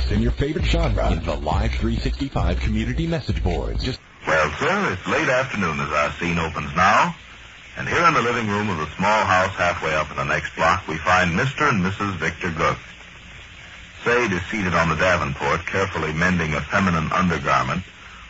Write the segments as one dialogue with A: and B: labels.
A: books in your favorite genre in the Live 365 community message boards.
B: Well, sir, it's late afternoon as our scene opens now. And here in the living room of the small house halfway up in the next block, we find Mr. and Mrs. Victor Gook. Sade is seated on the davenport, carefully mending a feminine undergarment,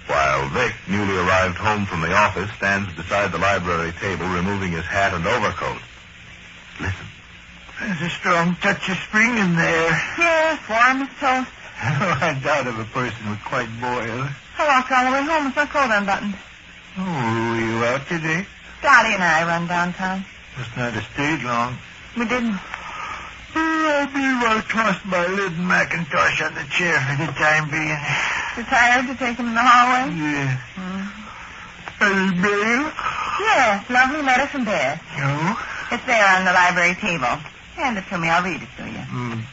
B: while Vic, newly arrived home from the office, stands beside the library table, removing his hat and overcoat. Listen.
C: There's a strong touch of spring in there.
D: Yes, warm as toast.
C: I doubt if a person would quite boil.
D: I walked all the way home with my coat unbuttoned.
C: Oh, were you out today?
D: Dottie and I run downtown.
C: Must not have stayed long.
D: We didn't.
C: I believe I'll toss my lid Macintosh on the chair for the time being.
D: You tired to take him in the hallway?
C: Yeah. Any mail?
D: Yes, lovely letter from Beth.
C: No?
D: It's there on the library table. Hand it to me. I'll read it to you.
C: Mm.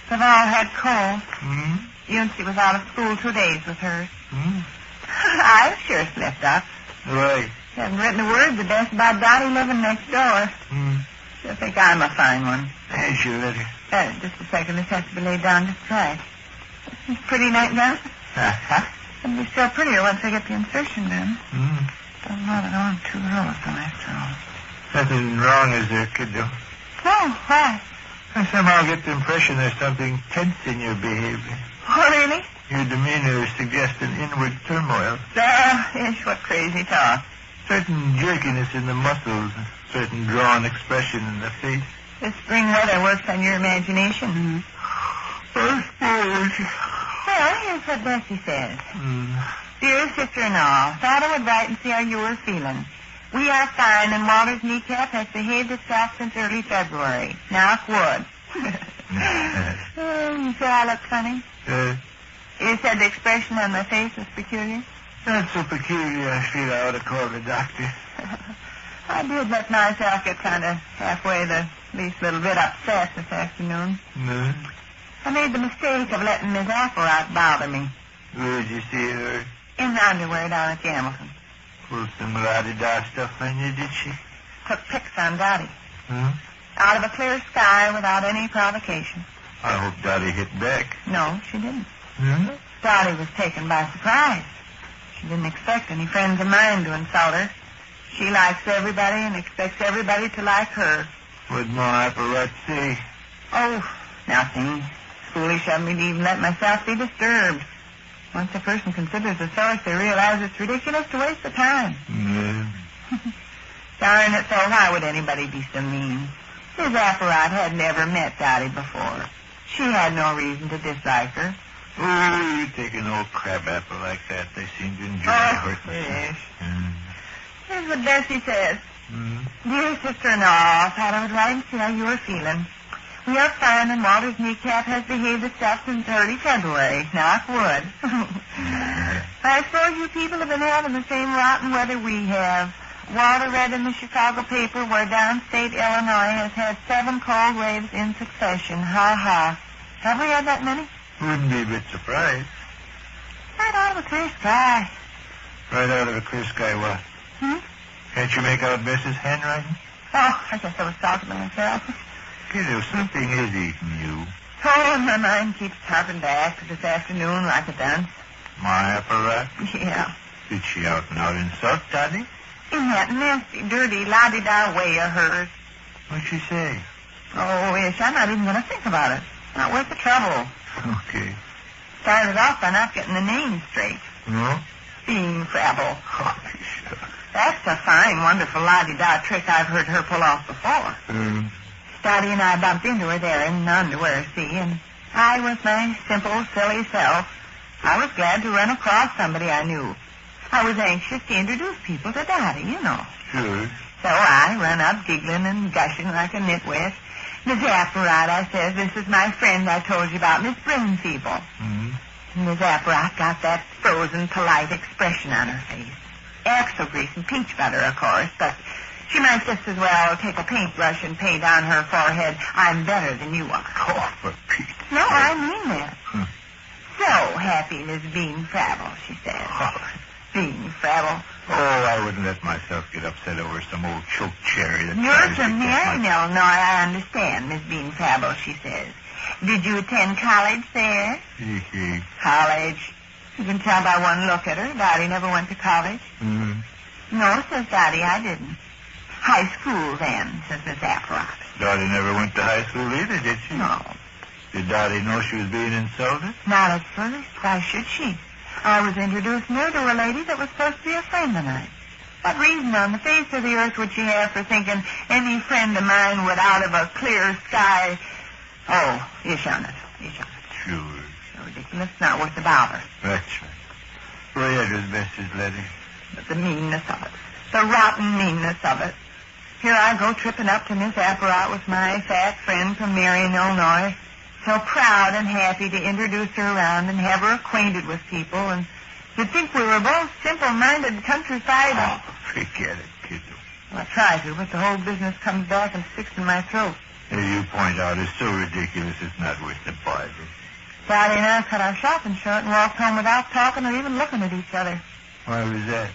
D: They've all had colds.
C: Mm.
D: Eunice was out of school 2 days with hers.
C: Mm.
D: I sure slept up.
C: Right.
D: She hasn't written a word the best about Dottie living next door.
C: Mm.
D: She'll think I'm a fine one.
C: There's your letter.
D: Just a second. This has to be laid down just right. It's a pretty nightgown.
C: Uh-huh.
D: It'll be still prettier once I get the insertion done.
C: Mm.
D: Don't want it on too low, so after all.
C: Nothing wrong, is there, kiddo?
D: Oh, why?
C: I somehow get the impression there's something tense in your behavior.
D: Oh, really?
C: Your demeanor suggests an inward turmoil.
D: Ish, what crazy talk.
C: Certain jerkiness in the muscles, certain drawn expression in the face.
D: This spring weather works on your imagination.
C: I suppose.
D: Well, here's what Bessie says.
C: Mm.
D: Dear sister-in-law, thought I would write and see how you were feeling. We are fine, and Walter's kneecap has behaved itself since early February. Knock wood. You say I look funny? You said the expression on my face was peculiar?
C: Not so peculiar, I feel I ought to call the doctor.
D: I did let myself get kind of halfway the least little bit upset this afternoon.
C: No?
D: I made the mistake of letting Miss Applerot bother me.
C: Where'd you see her?
D: In the underwear down at the Idelson.
C: Pulled some la-di-da stuff on you, did she?
D: Took pics on Dottie.
C: Huh?
D: Out of a clear sky without any provocation.
C: I hope Dottie hit back.
D: No, she didn't.
C: Huh?
D: Dottie was taken by surprise. She didn't expect any friends of mine to insult her. She likes everybody and expects everybody to like her.
C: What'd Ma Applerot say?
D: Oh, nothing. Foolish of me to even let myself be disturbed. Once a person considers a source, they realize it's ridiculous to waste the time.
C: Yeah.
D: Darn it, so why would anybody be so mean? Miss Applerot had never met Dottie before. She had no reason to dislike her.
C: Oh, you take an old crabapple like that. They seem to enjoy hurting
D: yes.
C: Mm.
D: Here's what Bessie says.
C: Mm.
D: Dear sister-in-law, thought I would write and see how you were feeling. We are fine, and Walter's kneecap has behaved itself since early February. Knock wood. I suppose you people have been having the same rotten weather we have. Walter read in the Chicago paper where downstate Illinois has had 7 cold waves in succession. Ha ha. Have we had that many?
C: Wouldn't be a bit surprised.
D: Right out of a clear sky.
C: Right out of a clear sky what? Can't you make out Mrs. handwriting?
D: Oh, I guess I was talking to myself.
C: Kiddo, something is eating you.
D: Oh, and my mind keeps harping back to this afternoon like a dance.
C: My Applerot?
D: Yeah.
C: Did she out and out insult Dottie?
D: In that nasty, dirty, la-di-da way of hers.
C: What'd she say?
D: Oh, Ish, I'm not even going to think about it. Not worth the trouble.
C: Okay.
D: Started off by not getting the name straight.
C: No?
D: Bean Frabble.
C: Oh, sure.
D: That's a fine, wonderful la-di-da trick I've heard her pull off before. Dottie and I bumped into her there in the underwear, see, and I was my simple, silly self. I was glad to run across somebody I knew. I was anxious to introduce people to Dottie, you know.
C: Sure.
D: So I run up giggling and gushing like a nitwit. Miss Applerot, I says, this is my friend I told you about, Miss Brainfeeble. Miss Applerot got that frozen, polite expression on her face. Axle grease and peach butter, of course, but she might just as well take a paintbrush and paint on her forehead, I'm better than you are.
C: Oh, for Pete's sake.
D: No, I mean that. So happy, Miss Bean Frabble, she says. Bean Frabble.
C: Oh, I wouldn't let myself get upset over some old choke cherry that
D: You're
C: tries to
D: from
C: get
D: here in
C: my...
D: Illinois, I understand, Miss Bean Frabble, she says. Did you attend college there? College. You can tell by one look at her. Dottie never went to college. No, says Dottie, I didn't. High school, then, says Miss Applerot.
C: Dottie never went to high school either, did she?
D: No.
C: Did Dottie know she was being insulted?
D: Not at first. Why should she? I was introducing her to a lady that was supposed to be a friend of mine. What reason on the face of the earth would she have for thinking any friend of mine would out of a clear sky... Oh, ish on it.
C: Sure.
D: So ridiculous. Not worth the bother.
C: That's right. Where is Mrs. Letty?
D: But the meanness of it. The rotten meanness of it. Here I go tripping up to Miss Applerot with my fat friend from Marion, Illinois. So proud and happy to introduce her around and have her acquainted with people. And you'd think we were both simple-minded countryside...
C: Oh, forget it, kid.
D: Well, I try to, but the whole business comes back and sticks in my throat.
C: As you point out, it's so ridiculous it's not worth the bother.
D: Dottie and I cut our shopping short and walked home without talking or even looking at each other.
C: Why was that?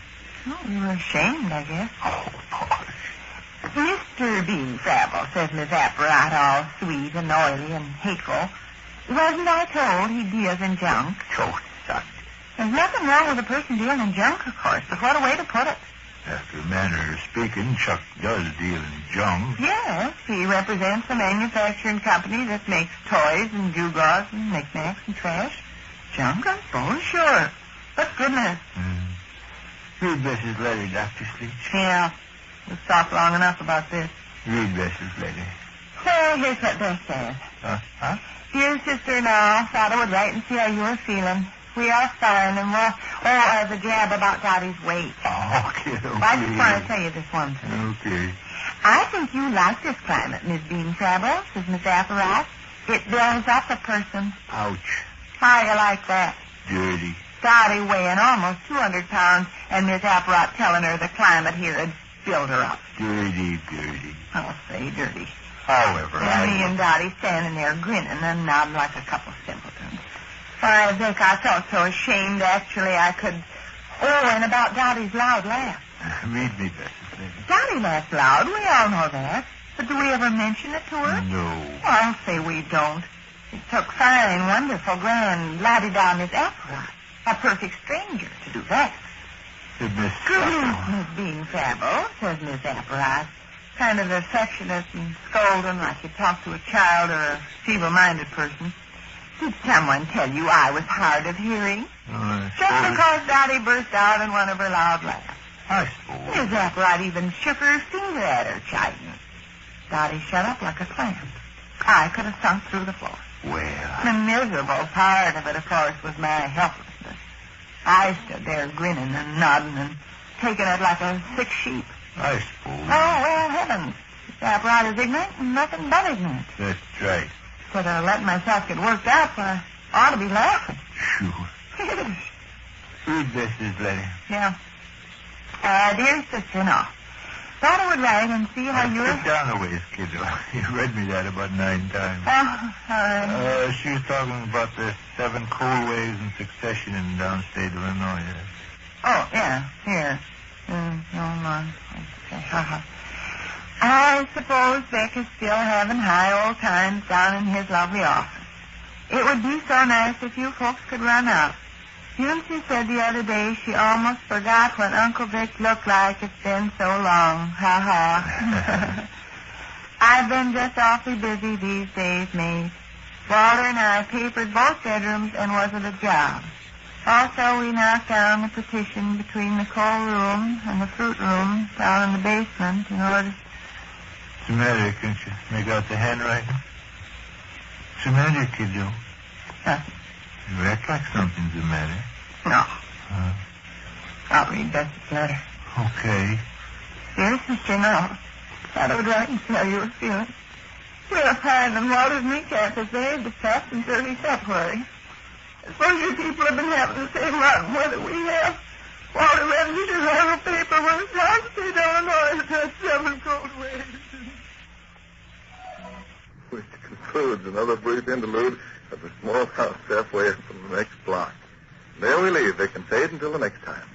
D: Oh, we were ashamed, I guess.
C: Oh, boy.
D: Mr. Bean Frabble, says Miss Applerot, all sweet and oily and hateful. Wasn't I told he deals in junk?
C: Oh, son.
D: There's nothing wrong with a person dealing in junk, of course, but what a way to put it.
C: After a manner of speaking, Chuck does deal in junk.
D: Yes, he represents a manufacturing company that makes toys and gewgaws and knickknacks and trash. Junk, I suppose, sure. But goodness.
C: Read Mrs. Letty, Dr. Sleech.
D: Yeah, we've talked long enough about this.
C: Read Mrs. Letty.
D: Well, here's what Beth says.
C: Huh?
D: Dear sister-in-law, thought I would write and see how you were feeling. We are fine, and the jab about Dottie's weight.
C: Oh, kiddo.
D: I just want to tell you this one thing.
C: Okay.
D: I think you like this climate, Miss Bean Frabble, says Miss Applerot. It builds up a person.
C: Ouch.
D: How you like that?
C: Dirty.
D: Dottie weighing almost 200 pounds, and Miss Applerot telling her the climate here had built her up.
C: Dirty.
D: I'll say dirty.
C: However,
D: And me and Dottie standing there grinning and nodding like a couple of simpletons. Why, Vic, I felt so ashamed, actually, I could... Oh, and about Dottie's loud laugh.
C: Read me, Mrs. Letty.
D: Dottie laughs loud, we all know that. But do we ever mention it to her?
C: No.
D: Well, I'll say we don't. It took fine, wonderful, grand, la-di-da Miss Applerot, a perfect stranger, to do that.
C: Miss
D: Bean Frabble, says Miss Applerot, kind of affectionate and scolding like you talk to a child or a feeble-minded person. Did someone tell you I was hard of hearing? Just because Dottie burst out in one of her loud laughs.
C: I suppose.
D: Miss Applerot even shook her finger at her, chiding. Dottie shut up like a clam. I could have sunk through the floor.
C: Well,
D: The miserable part of it, of course, was my helplessness. I stood there grinning and nodding and taking it like a sick sheep.
C: I suppose.
D: Oh, well, heavens. Miss Applerot is ignorant and nothing but ignorant.
C: That's right.
D: Instead of letting myself get worked up, I ought to be laughing.
C: Sure. Read Mrs. Letty.
D: Yeah. Dear sister-in-law, thought I would write and see how you were...
C: Sit down a ways, kiddo. You read me that about 9 times. She was talking about the 7 cold waves in succession in downstate Illinois.
D: Oh, yeah, here. No. Okay. I suppose Vic is still having high old times down in his lovely office. It would be so nice if you folks could run out. She said the other day she almost forgot what Uncle Vic looked like. It's been so long. Ha. I've been just awfully busy these days, Maze. Walter and I papered both bedrooms and was at a job. Also, we knocked down the partition between the coal room and the fruit room down in the basement in order to...
C: What's the matter? Can't you make out the handwriting? What's the matter, kiddo?
D: Nothing.
C: You act like something's the matter.
D: No. I'll read Bessie's letter.
C: Okay.
D: Dear sister-in-law, thought I would write and see how you were feeling. We are fine, and Walter's kneecap has behaved itself since early February. I suppose you people have been having the same rotten weather we have. Walter read me to the paper when it's downstate Illinois has had 7 cold waves.
E: Which concludes another brief interlude at the small house halfway from the next block. There we leave Vic and Sade until the next time.